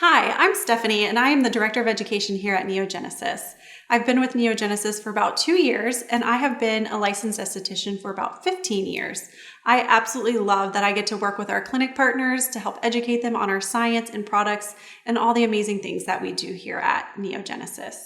Hi, I'm Stephanie, and I am the Director of Education here at NeoGenesis. I've been with NeoGenesis for about 2 years, and I have been a licensed esthetician for about 15 years. I absolutely love that I get to work with our clinic partners to help educate them on our science and products and all the amazing things that we do here at NeoGenesis.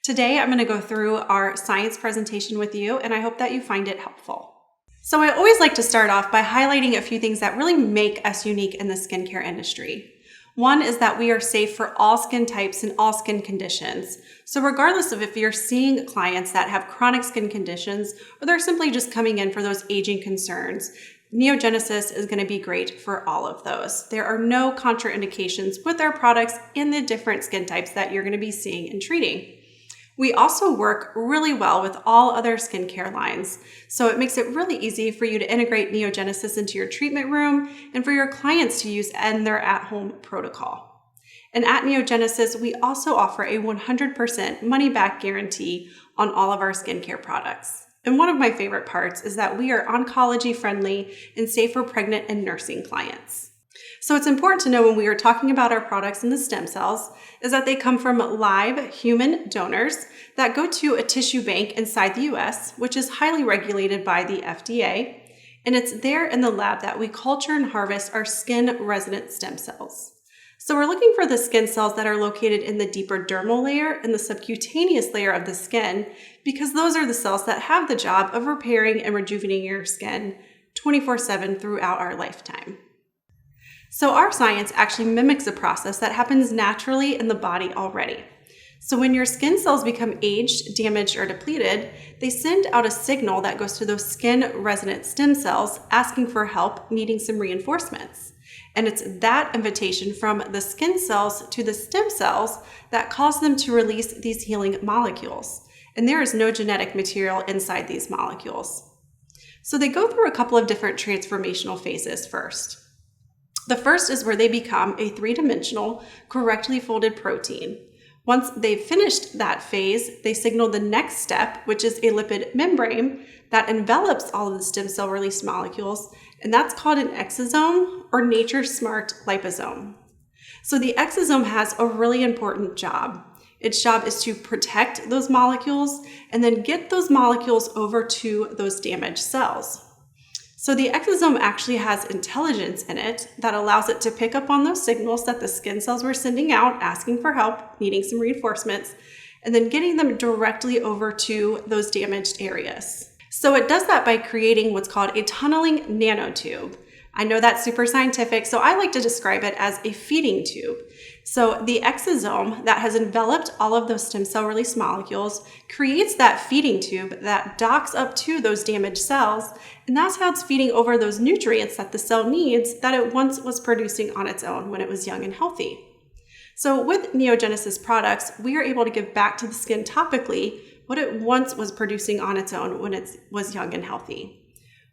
Today, I'm going to go through our science presentation with you, and I hope that you find it helpful. So I always like to start off by highlighting a few things that really make us unique in the skincare industry. One is that we are safe for all skin types and all skin conditions. So regardless of if you're seeing clients that have chronic skin conditions or they're simply just coming in for those aging concerns, NeoGenesis is going to be great for all of those. There are no contraindications with our products in the different skin types that you're going to be seeing and treating. We also work really well with all other skincare lines, so it makes it really easy for you to integrate NeoGenesis into your treatment room and for your clients to use in their at-home protocol. And at NeoGenesis, we also offer a 100% money-back guarantee on all of our skincare products. And one of my favorite parts is that we are oncology friendly and safe for pregnant and nursing clients. So it's important to know when we are talking about our products and the stem cells is that they come from live human donors that go to a tissue bank inside the US, which is highly regulated by the FDA. And it's there in the lab that we culture and harvest our skin resident stem cells. So we're looking for the skin cells that are located in the deeper dermal layer and the subcutaneous layer of the skin, because those are the cells that have the job of repairing and rejuvenating your skin 24/7 throughout our lifetime. So our science actually mimics a process that happens naturally in the body already. So when your skin cells become aged, damaged, or depleted, they send out a signal that goes to those skin resident stem cells asking for help, needing some reinforcements. And it's that invitation from the skin cells to the stem cells that cause them to release these healing molecules. And there is no genetic material inside these molecules. So they go through a couple of different transformational phases first. The first is where they become a three-dimensional, correctly folded protein. Once they've finished that phase, they signal the next step, which is a lipid membrane that envelops all of the stem cell released molecules, and that's called an exosome or nature's smart liposome. So the exosome has a really important job. Its job is to protect those molecules and then get those molecules over to those damaged cells. So the exosome actually has intelligence in it that allows it to pick up on those signals that the skin cells were sending out, asking for help, needing some reinforcements, and then getting them directly over to those damaged areas. So it does that by creating what's called a tunneling nanotube. I know that's super scientific, so I like to describe it as a feeding tube. So the exosome that has enveloped all of those stem cell release molecules creates that feeding tube that docks up to those damaged cells, and that's how it's feeding over those nutrients that the cell needs that it once was producing on its own when it was young and healthy. So with NeoGenesis products, we are able to give back to the skin topically what it once was producing on its own when it was young and healthy.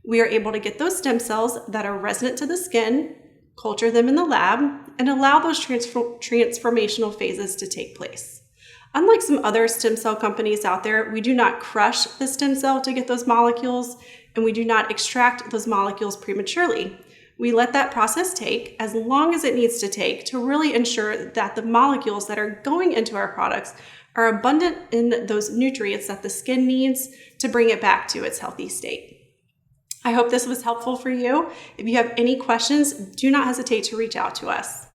We are able to get those stem cells that are resident to the skin, culture them in the lab, and allow those transformational phases to take place. Unlike some other stem cell companies out there, we do not crush the stem cell to get those molecules, and we do not extract those molecules prematurely. We let that process take as long as it needs to take to really ensure that the molecules that are going into our products are abundant in those nutrients that the skin needs to bring it back to its healthy state. I hope this was helpful for you. If you have any questions, do not hesitate to reach out to us.